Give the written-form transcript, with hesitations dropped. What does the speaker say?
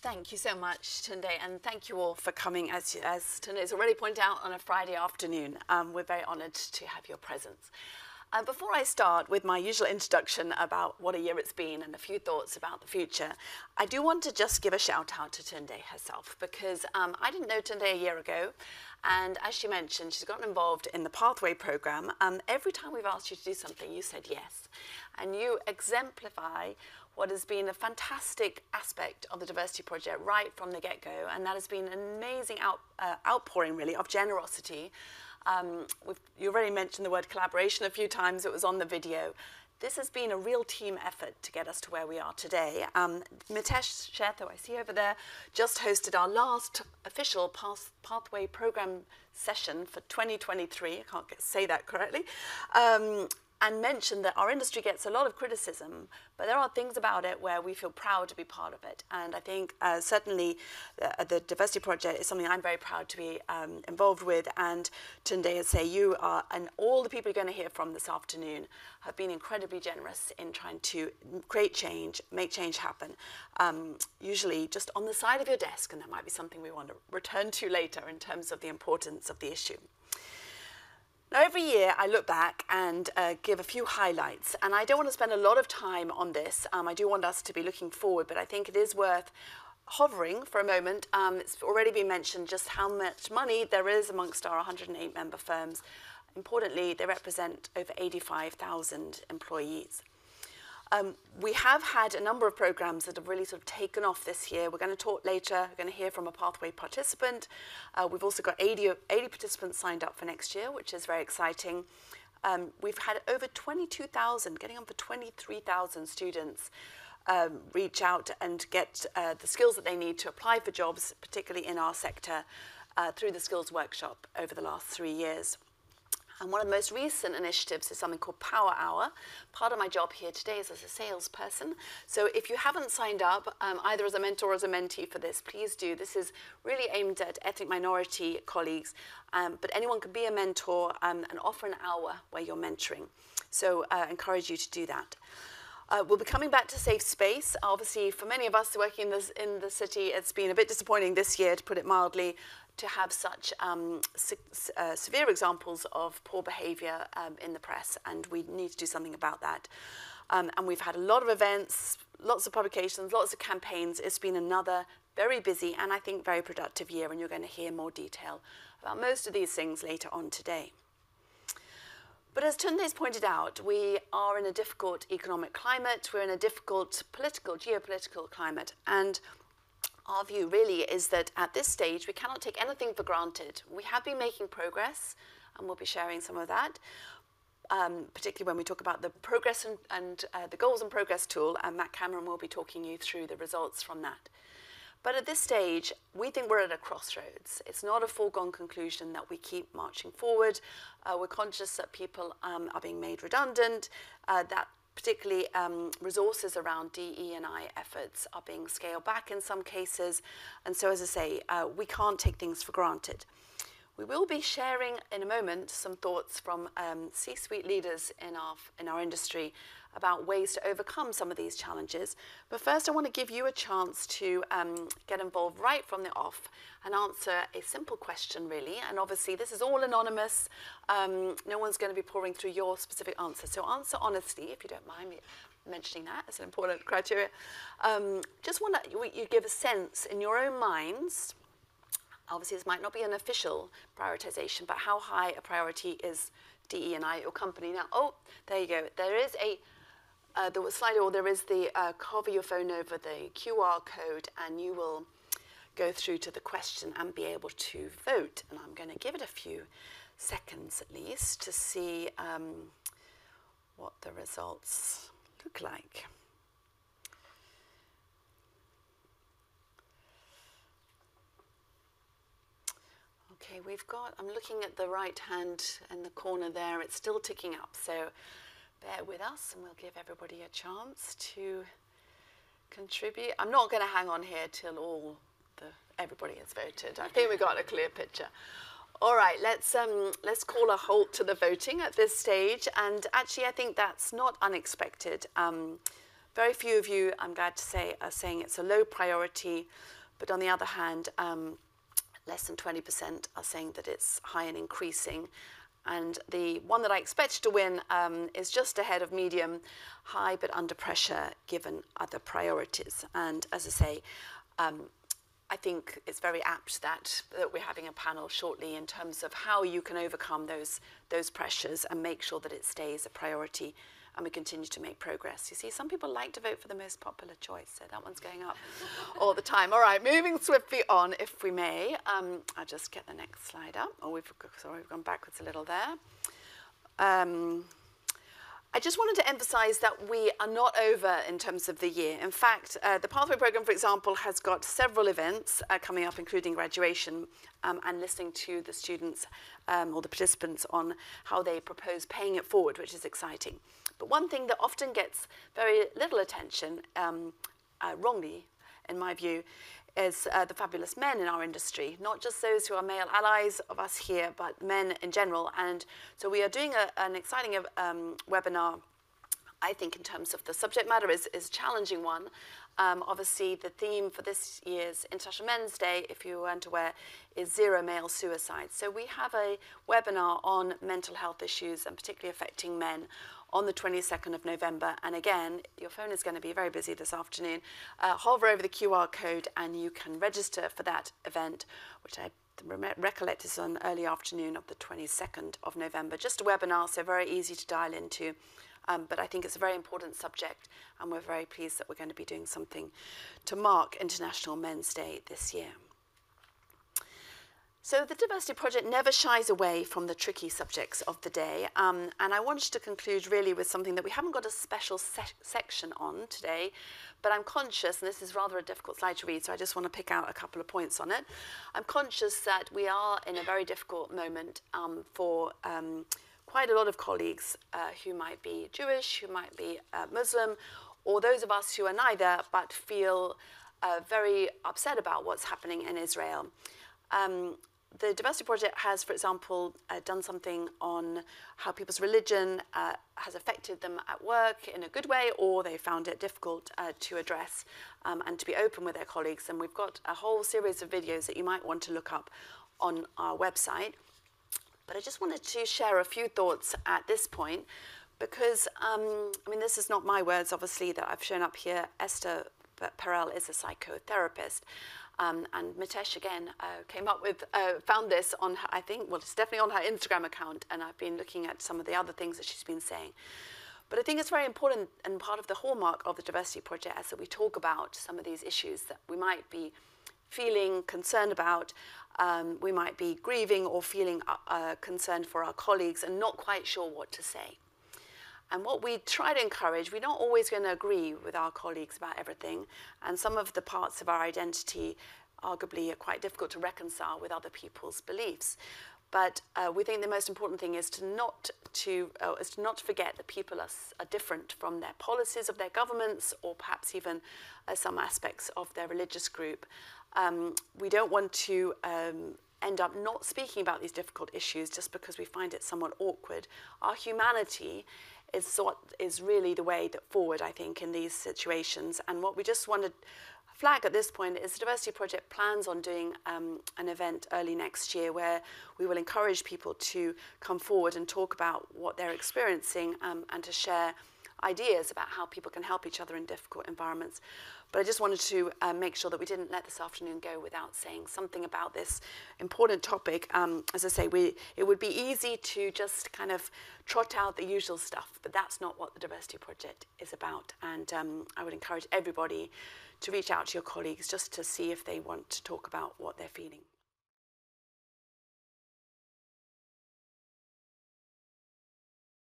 Thank you so much, Tunde, and thank you all for coming. As Tunde has already pointed out, on a Friday afternoon. We're very honoured to have your presence. Before I start with my usual introduction about what a year it's been and a few thoughts about the future, I do want to just give a shout out to Tunde herself, because I didn't know Tunde a year ago, and as she mentioned, she's gotten involved in the Pathway programme. Every time we've asked you to do something, you said yes, and you exemplify what has been a fantastic aspect of the diversity project right from the get-go, and that has been an amazing outpouring, really, of generosity. You already mentioned the word collaboration a few times. It was on the video. This has been a real team effort to get us to where we are today. Mitesh Sheth, who I see over there, just hosted our last official Pathway programme session for 2023. I can't say that correctly. And mentioned that our industry gets a lot of criticism, but there are things about it where we feel proud to be part of it. And I think certainly the Diversity Project is something I'm very proud to be involved with. And Tunde, as say, you are, and all the people you're going to hear from this afternoon have been incredibly generous in trying to create change, make change happen, usually just on the side of your desk. And that might be something we want to return to later in terms of the importance of the issue. Now, every year I look back and give a few highlights, and I don't want to spend a lot of time on this. I do want us to be looking forward, but I think it is worth hovering for a moment. It's already been mentioned just how much money there is amongst our 108 member firms. Importantly, they represent over 85,000 employees. We have had a number of programs that have really sort of taken off this year. We're going to talk later. We're going to hear from a Pathway participant. We've also got 80 participants signed up for next year, which is very exciting. We've had over 22,000, getting on for 23,000 students reach out and get the skills that they need to apply for jobs, particularly in our sector, through the Skills Workshop over the last 3 years. And one of the most recent initiatives is something called Power Hour. Part of my job here today is as a salesperson. So if you haven't signed up, either as a mentor or as a mentee for this, please do. This is really aimed at ethnic minority colleagues, but anyone can be a mentor and offer an hour where you're mentoring. So I encourage you to do that. We'll be coming back to safe space. Obviously, for many of us working in the city, it's been a bit disappointing this year, to put it mildly, to have such severe examples of poor behaviour in the press, and we need to do something about that. And we've had a lot of events, lots of publications, lots of campaigns. It's been another very busy and I think very productive year, and you're going to hear more detail about most of these things later on today. But as Tunde's pointed out, we are in a difficult economic climate. We're in a difficult geopolitical climate, and our view really is that at this stage, we cannot take anything for granted. We have been making progress, and we'll be sharing some of that, particularly when we talk about the progress and the goals and progress tool, and Matt Cameron will be talking you through the results from that. But at this stage, we think we're at a crossroads. It's not a foregone conclusion that we keep marching forward. We're conscious that people are being made redundant, that particularly resources around DE&I efforts are being scaled back in some cases. And so, as I say, we can't take things for granted. We will be sharing in a moment some thoughts from C-suite leaders in our industry about ways to overcome some of these challenges. But first, I want to give you a chance to get involved right from the off and answer a simple question, really. And obviously, this is all anonymous. No one's going to be pouring through your specific answer. So answer honestly, if you don't mind me mentioning that. It's an important criteria. Just want you give a sense in your own minds. Obviously, this might not be an official prioritization, but how high a priority is DE&I at your company? Now, oh, there you go. There is the slide, or there is the cover your phone over the QR code, and you will go through to the question and be able to vote. And I'm going to give it a few seconds at least to see what the results look like. Okay, I'm looking at the right hand in the corner there. It's still ticking up, so bear with us and we'll give everybody a chance to contribute. I'm not going to hang on here till everybody has voted. I think we've got a clear picture. All right, let's call a halt to the voting at this stage. And actually, I think that's not unexpected Very few of you, I'm glad to say, are saying it's a low priority, but on the other hand, less than 20% are saying that it's high and increasing. And the one that I expect to win is just ahead of medium, high but under pressure given other priorities. And as I say, I think it's very apt that we're having a panel shortly in terms of how you can overcome those pressures and make sure that it stays a priority and we continue to make progress. You see, some people like to vote for the most popular choice, so that one's going up all the time. All right, moving swiftly on, if we may. I'll just get the next slide up. Oh, we've gone backwards a little there. I just wanted to emphasize that we are not over in terms of the year. In fact, the Pathway Programme, for example, has got several events coming up, including graduation, and listening to the students or the participants on how they propose paying it forward, which is exciting. But one thing that often gets very little attention, wrongly, in my view, is the fabulous men in our industry, not just those who are male allies of us here, but men in general. And so we are doing an exciting webinar, I think, in terms of the subject matter is a challenging one. Obviously, the theme for this year's International Men's Day, if you weren't aware, is zero male suicide. So we have a webinar on mental health issues and particularly affecting men on the 22nd of November. And again, your phone is going to be very busy this afternoon. Hover over the QR code and you can register for that event, which I recollect is on early afternoon of the 22nd of November. Just a webinar, so very easy to dial into. But I think it's a very important subject, and we're very pleased that we're going to be doing something to mark International Men's Day this year. So the Diversity Project never shies away from the tricky subjects of the day, and I wanted to conclude really with something that we haven't got a special section on today, but I'm conscious, and this is rather a difficult slide to read, so I just want to pick out a couple of points on it. I'm conscious that we are in a very difficult moment for quite a lot of colleagues who might be Jewish, who might be Muslim, or those of us who are neither but feel very upset about what's happening in Israel. The Diversity Project has, for example, done something on how people's religion has affected them at work in a good way, or they found it difficult to address and to be open with their colleagues. And we've got a whole series of videos that you might want to look up on our website. But I just wanted to share a few thoughts at this point because, I mean, this is not my words, obviously, that I've shown up here. Esther Perel is a psychotherapist. And Mitesh, again, came up with, found this on, I think, well, it's definitely on her Instagram account, and I've been looking at some of the other things that she's been saying. But I think it's very important, and part of the hallmark of the Diversity Project is that we talk about some of these issues that we might be feeling concerned about, we might be grieving or feeling concerned for our colleagues and not quite sure what to say. And what we try to encourage, we're not always going to agree with our colleagues about everything, and some of the parts of our identity arguably are quite difficult to reconcile with other people's beliefs. But we think the most important thing is to not forget that people are different from their policies of their governments, or perhaps even some aspects of their religious group. We don't want to end up not speaking about these difficult issues just because we find it somewhat awkward. Our humanity is really the way forward, I think, in these situations. And what we just want to flag at this point is the Diversity Project plans on doing an event early next year where we will encourage people to come forward and talk about what they're experiencing and to share ideas about how people can help each other in difficult environments. But I just wanted to make sure that we didn't let this afternoon go without saying something about this important topic. As I say, it would be easy to just kind of trot out the usual stuff, but that's not what the Diversity Project is about. And I would encourage everybody to reach out to your colleagues just to see if they want to talk about what they're feeling.